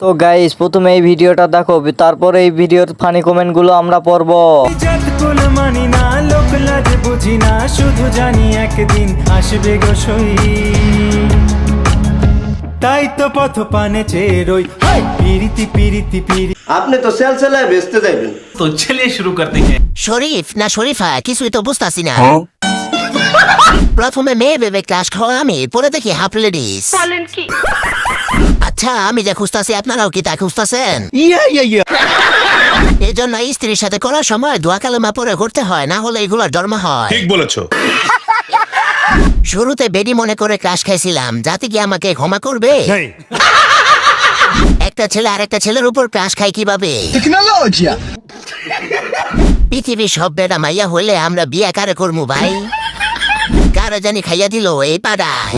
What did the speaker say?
তো গাইস প্রথমে এই ভিডিওটা দেখো, তারপরে এই ভিডিওর ফানি কমেন্ট গুলো আমরা পড়বো। জাতকুল মানি না, লোক লাজ বুঝি না, শুধু জানি একদিন আসবে গো সই। তাই তো পথ পানে চেয়ে রই, হাই পিরিতি পিরিতি পিরি। আপনি তো সেল সেলায় বেচতে যাইবেন। तो चलिए शुरू करते हैं। শরীফ না শরীফা কিছুই তো বুঝতাছি না। প্রথমে মেয়ে ভেবে ক্লাস খাওয়া আমি, পরে দেখি হাফ লেডিস। আচ্ছা আমি যা খুঁজতাছি আপনারাও কি তা খুঁজতাছেন? এই জন্য স্ত্রীর সাথে করার সময় দোয়া কালেমা পরে করতে হয়, না হলে এগুলোর জন্ম হয়। ঠিক বলেছো। শুরুতে বেডি মনে করে ক্লাস খাইছিলাম, যাতে কি আমাকে ক্ষমা করবে। একটা ছেলে আরেকটা ছেলের উপর ক্লাস খায় কিভাবে? পৃথিবীর সব বেড়া মাইয়া হইলে আমরা বিয়া কারে করমু ভাই? কারা জানি খাইয়া দিল এই পাড়ায়।